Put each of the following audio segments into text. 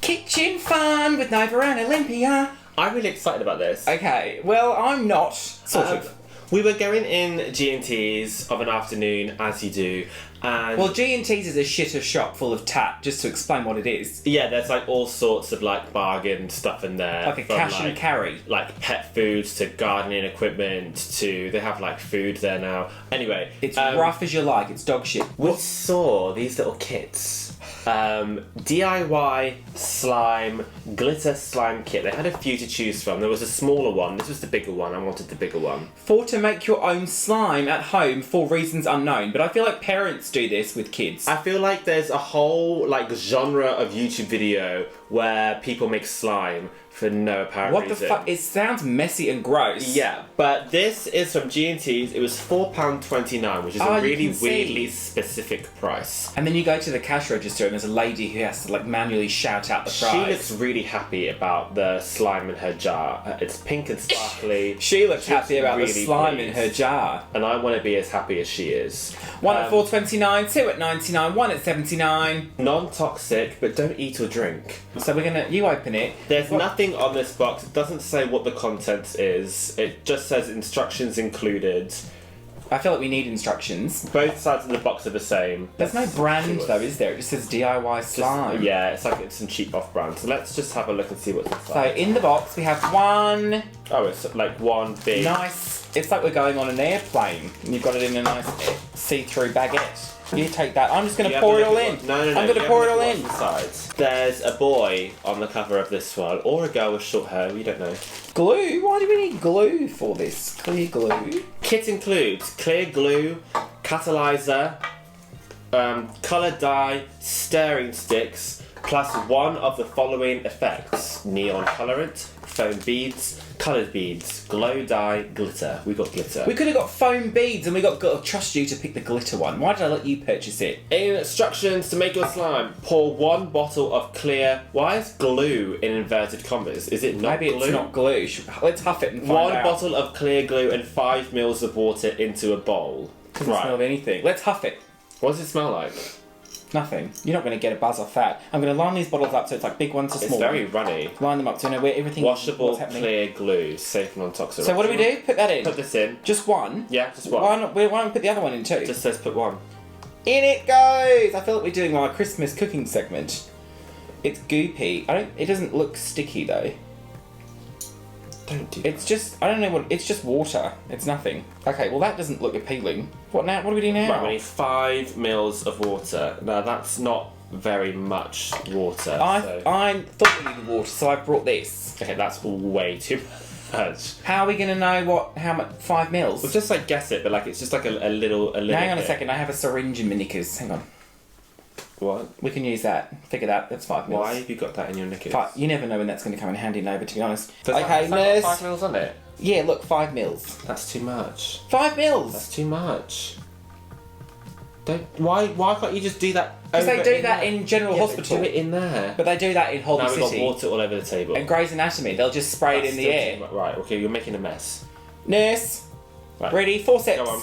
Kitchen fun with Nova and Olympia. I'm really excited about this. Okay, well, I'm not. Sort of. We were going in G&T's of an afternoon, as you do, and... Well, G&T's is a shitter shop full of tat, just to explain what it is. Yeah, there's like all sorts of like bargain stuff in there. Like a cash and carry. Like pet foods to gardening equipment to... They have like food there now. Anyway. It's rough as you like, it's dog shit. We saw these little kits. DIY slime, glitter slime kit. They had a few to choose from. There was a smaller one. This was the bigger one. I wanted the bigger one. For to make your own slime at home for reasons unknown. But I feel like parents do this with kids. I feel like there's a whole like genre of YouTube video where people make slime for no apparent reason. What the fuck? It sounds messy and gross. Yeah, but this is from G&T's. It was £4.29, which is a really weirdly specific price. And then you go to the cash register and there's a lady who has to like manually shout out the price. She looks really happy about the slime in her jar. It's pink and sparkly. She looks happy about really the slime pleased. in her jar. And I want to be as happy as she is. One at $4.29, two at $99, one at $79. Non-toxic, but don't eat or drink. So we're gonna... You open it. There's nothing on this box. It doesn't say what the contents is. It just says instructions included. I feel like we need instructions. Both sides of the box are the same. There's no brand though, is there? It just says DIY slime. Yeah, it's like it's some cheap off-brand. So let's just have a look and see what's inside. So in the box we have one... Oh, it's like one big... Nice... It's like we're going on an airplane. And you've got it in a nice see-through baguette. You take that. I'm just going to pour it all in. No. I'm going to pour it all in. Inside. There's a boy on the cover of this one, or a girl with short hair. We don't know. Glue? Why do we need glue for this? Clear glue. Kit includes clear glue, catalyzer, colour dye, stirring sticks, plus one of the following effects: neon colorant, foam beads, coloured beads, glow dye, glitter. We got glitter. We could have got foam beads and we got to trust you to pick the glitter one. Why did I let you purchase it? Instructions to make your slime. Pour one bottle of clear... Why is glue in inverted commas? Is it not Maybe glue? it's not glue. Let's huff it and find One out. bottle of clear glue and 5 mils of water into a bowl. Doesn't smell of anything. Let's huff it. What does it smell like? Nothing. You're not going to get a buzz off that. I'm going to line these bottles up so it's like big ones to small. It's very runny. Line them up so I know where everything Washable what's happening. clear glue, safe non-toxic. So what do we do? Put that in. Put this in. Just one? Yeah, just one. Why don't we put the other one in too? It just says put one. In it goes! I feel like we're doing our Christmas cooking segment. It's goopy. It doesn't look sticky though. Don't do It's just, I don't know what, it's just water. It's nothing. Okay, well that doesn't look appealing. What now? What do we do now? Right, we need 5 mils of water. Now that's not very much water. I thought we needed water, so I brought this. Okay, that's way too much. How are we going to know how much, 5 mils? We'll just like guess it, but like it's just like a little Hang on a bit. second, I have a syringe in my knickers. Hang on. What? We can use that. Figure that. That's 5 mils. Why have you got that in your knickers? You never know when that's going to come in handy, Nova, to be honest. Does okay, that nurse. got 5 mils on it? Yeah, look, 5 mils. That's too much. 5 mils! That's too much. Why can't you just do that? Because they do that in General Hospital. But do it in there. But they do that in Holby Now City. we've got water all over the table. And Grey's Anatomy, they'll just spray it in the air. Right, okay, you're making a mess. Nurse, Right. ready, 4 steps. Go on.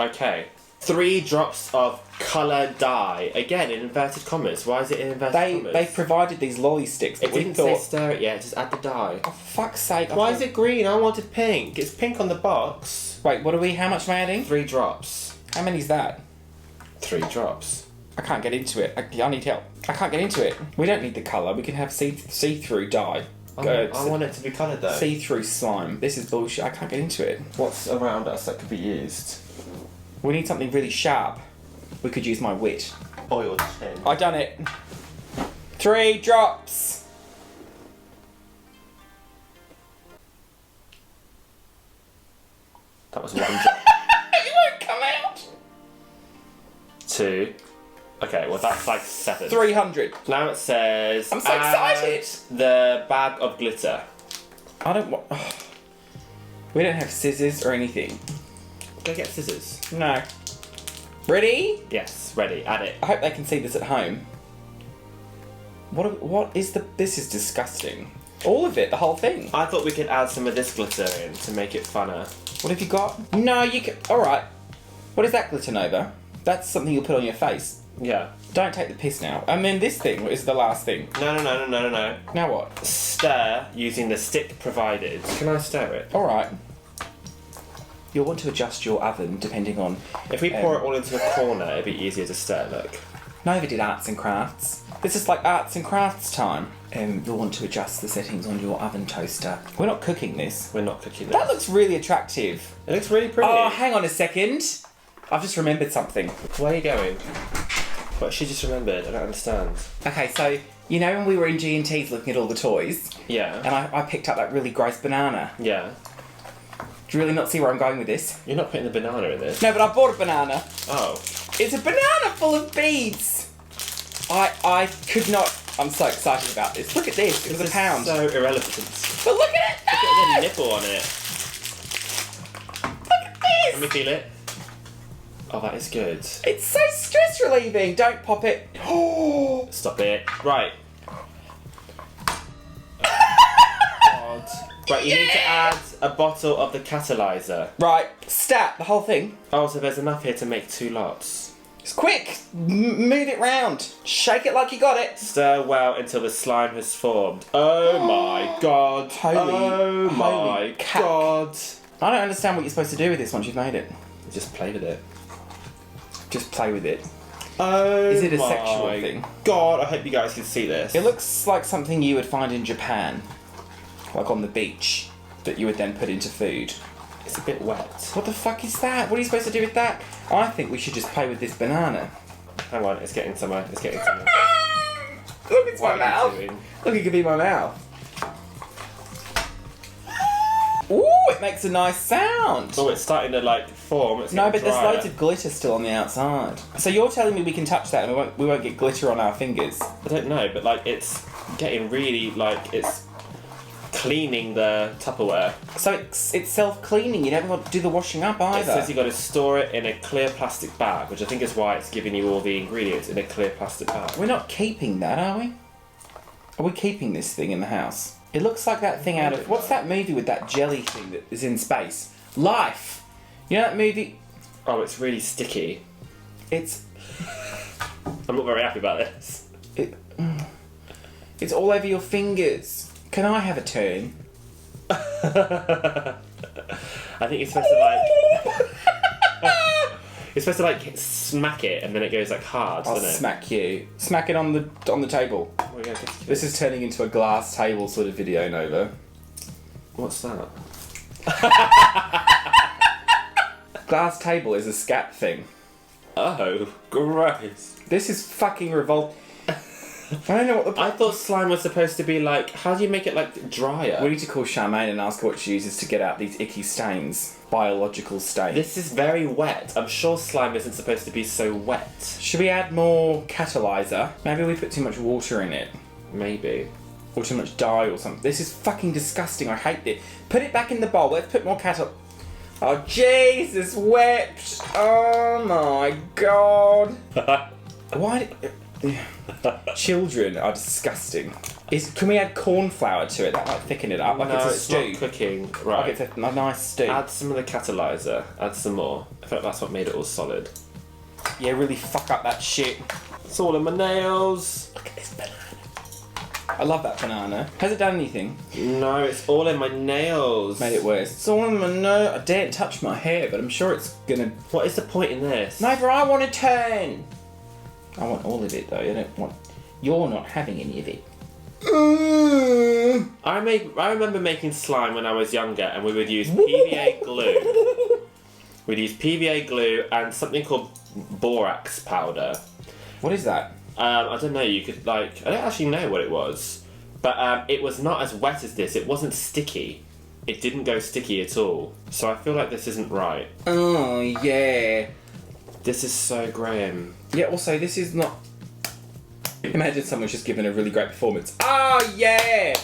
Okay. 3 drops of colour dye. Again, in inverted commas. Why is it in inverted commas? They provided these lolly sticks, but It we didn't thought... say stir it yet, just add the dye. Oh, for fuck's sake. Why is it green? I wanted pink. It's pink on the box. Wait, how much am I adding? 3 drops. How many's that? 3 drops. I can't get into it. I need help. I can't get into it. We don't need the colour. We can have see-through dye. I want it to be coloured though. See-through slime. This is bullshit. I can't get into it. What's around us that could be used? We need something really sharp. We could use my wit. Oil tin. I done it. 3 drops. That was 1 drop. It won't come out. 2. Okay, well that's like 7. 300. Now it says... I'm so excited. The bag of glitter. I don't want... We don't have scissors or anything. Go get scissors. No. Ready? Yes, ready. Add it. I hope they can see this at home. What is the... This is disgusting. All of it, the whole thing. I thought we could add some of this glitter in to make it funner. What have you got? No, you can... Alright. What is that glitter, Nova? That's something you'll put on your face. Yeah. Don't take the piss now. And then this thing is the last thing. No. Now what? Stir using the stick provided. Can I stir it? Alright. You'll want to adjust your oven depending on... If we pour it all into a corner, it'd be easier to stir, look. Nova did arts and crafts. This is like arts and crafts time. You'll want to adjust the settings on your oven toaster. We're not cooking this. We're not cooking this. That looks really attractive. It looks really pretty. Oh, hang on a second. I've just remembered something. Where are you going? What she just remembered? I don't understand. Okay, so, you know when we were in G&T's looking at all the toys? Yeah. And I picked up that really gross banana. Yeah. Do you really not see where I'm going with this? You're not putting the banana in this. No, but I bought a banana. Oh. It's a banana full of beads. I could not... I'm so excited about this. Look at this. It was a pound. So irrelevant. But look at it. Look at the nipple on it. Look at this. Let me feel it. Oh, that is good. It's so stress relieving. Don't pop it. Oh. Stop it. Right. God. Right, you need to add a bottle of the catalyzer. Right. Stat. The whole thing. Oh, so there's enough here to make 2 lots. Just quick. Move it round. Shake it like you got it. Stir well until the slime has formed. Oh my god. Holy cack. God. I don't understand what you're supposed to do with this once you've made it. Just play with it. Just play with it. Oh Is it a my sexual thing? God, I hope you guys can see this. It looks like something you would find in Japan. Like on the beach. That you would then put into food. It's a bit wet. What the fuck is that? What are you supposed to do with that? I think we should just play with this banana. Hang on, it's getting somewhere. It's getting somewhere. Look, it's my What are you mouth. doing? Look, it could be my mouth. Ooh, it makes a nice sound. Oh, it's starting to like form. It's No, but getting there's drier. loads of glitter still on the outside. So you're telling me we can touch that and we won't get glitter on our fingers? I don't know, but like it's getting really like it's cleaning the Tupperware. So it's self-cleaning. You don't want to do the washing up It either. says you got to store it in a clear plastic bag, which I think is why it's giving you all the ingredients in a clear plastic bag. We're not keeping that, are we? Are we keeping this thing in the house? It looks like that thing out of... What's that movie with that jelly thing that is in space? Life! You know that movie? Oh, it's really sticky. It's I'm not very happy about this. it's all over your fingers. Can I have a turn? I think you're supposed to like... You're supposed to like smack it and then it goes like hard, I'll doesn't it? smack you. Smack it on the table. Oh, yeah, This is turning into a glass table sort of video, Nova. What's that? Glass table is a scat thing. Oh, gross. This is fucking revolt. I don't know what the... I thought slime was supposed to be like... How do you make it like drier? We need to call Charmaine and ask her what she uses to get out these icky stains. Biological stains. This is very wet. I'm sure slime isn't supposed to be so wet. Should we add more catalyzer? Maybe we put too much water in it. Maybe. Or too much dye or something. This is fucking disgusting. I hate it. Put it back in the bowl. Let's put more Oh, Jesus wept. Oh my god. Why... Children are disgusting. Can we add corn flour to it? That might thicken it up. Like No, it's a it's stew. not cooking. Right. Like it's a nice stew. Add some of the catalyzer. Add some more. I feel like that's what made it all solid. Yeah, really fuck up that shit. It's all in my nails. Look at this banana. I love that banana. Has it done anything? No, it's all in my nails. Made it worse. It's all in my nose. I daren't touch my hair, but I'm sure it's gonna... What is the point in this? Neither I want to turn. I want all of it though. I don't want... You're not having any of it. I remember making slime when I was younger, and we would use PVA glue. We'd use PVA glue and something called borax powder. What is that? I don't know. You could like... I don't actually know what it was, but it was not as wet as this. It wasn't sticky. It didn't go sticky at all. So I feel like this isn't right. Oh yeah. This is so Graham. Yeah. Also, this is not. Imagine someone's just given a really great performance. Oh yeah.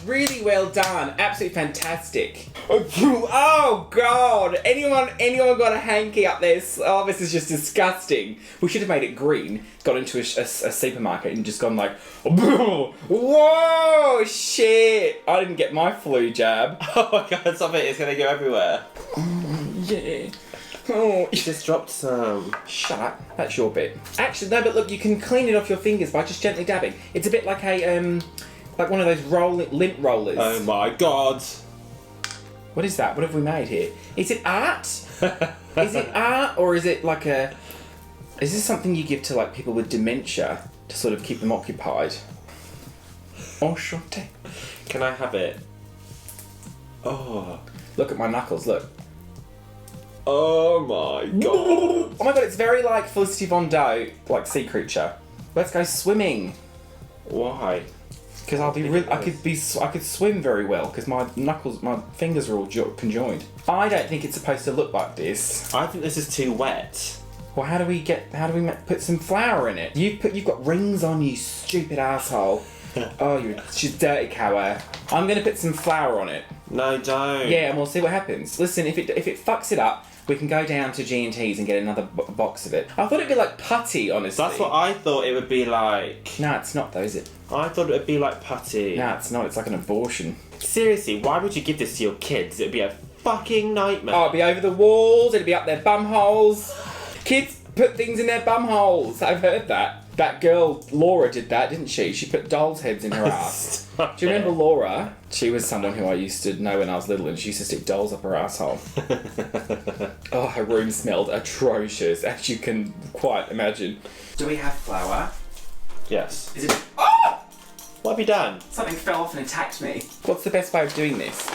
Really well done. Absolutely fantastic. Oh god. Anyone got a hanky up there? Oh, this is just disgusting. We should have made it green. Got into a supermarket and just gone like, whoa, shit. I didn't get my flu jab. Oh my god, stop it. It's going to go everywhere. Yeah. Oh, You just dropped some. shut up. That's your bit. Actually, no, but look, you can clean it off your fingers by just gently dabbing. It's a bit like like one of those lint rollers. Oh my god. What is that? What have we made here? Is it art? Is it art, or is it like a... Is this something you give to like people with dementia to sort of keep them occupied? Enchanté. Can I have it? Oh. Look at my knuckles, look. Oh my god. Oh my god, it's very like Felicity Von Doe, like sea creature. Let's go swimming. Why? Because I could swim very well because my fingers are all conjoined. I don't think it's supposed to look like this. I think this is too wet. Well, how do we put some flour in it? You've got rings on, you stupid asshole. Oh, she's dirty cow. I'm gonna put some flour on it. No, don't. Yeah, and we'll see what happens. Listen, if it fucks it up, we can go down to G&T's and get another box of it. I thought it'd be like putty, honestly. That's what I thought it would be like. No, it's not though, is it? I thought it would be like putty. No, it's not. It's like an abortion. Seriously, why would you give this to your kids? It'd be a fucking nightmare. Oh, it'd be over the walls. It'd be up their bum holes. Kids put things in their bum holes. I've heard that. That girl, Laura, did that, didn't she? She put dolls' heads in her ass. Do you remember Laura? She was someone who I used to know when I was little, and she used to stick dolls up her asshole. Oh, her room smelled atrocious, as you can quite imagine. Do we have flour? Yes. Is it... Oh! What have you done? Something fell off and attacked me. What's the best way of doing this?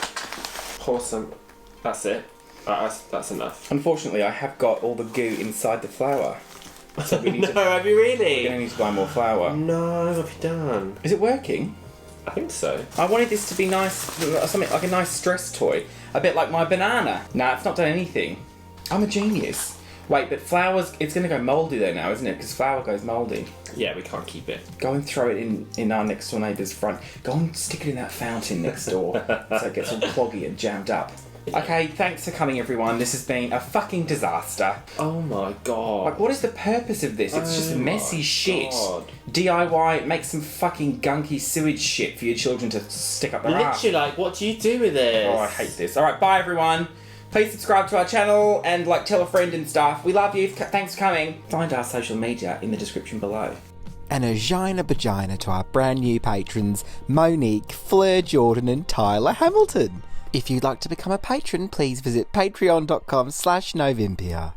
Pour some. That's it. That's enough. Unfortunately, I have got all the goo inside the flour. So we need No, have you really? We're going to need to buy more flour. No, what have you done? Is it working? I think so. I wanted this to be nice, something like a nice stress toy. A bit like my banana. Nah, it's not done anything. I'm a genius. Wait, but flour's... It's going to go mouldy though now, isn't it? Because flour goes mouldy. Yeah, we can't keep it. Go and throw it in our next door neighbour's front. Go and stick it in that fountain next door so it gets all cloggy and jammed up. Okay, thanks for coming everyone. This has been a fucking disaster. Oh my god. Like, what is the purpose of this? It's just messy shit. God. DIY, make some fucking gunky sewage shit for your children to stick up their ass. Literally, like, what do you do with this? Oh, I hate this. Alright, bye everyone. Please subscribe to our channel and, like, tell a friend and stuff. We love you. Thanks for coming. Find our social media in the description below. And a vagina to our brand new patrons, Monique, Fleur Jordan and Tyler Hamilton. If you'd like to become a patron, please visit patreon.com/Novympia.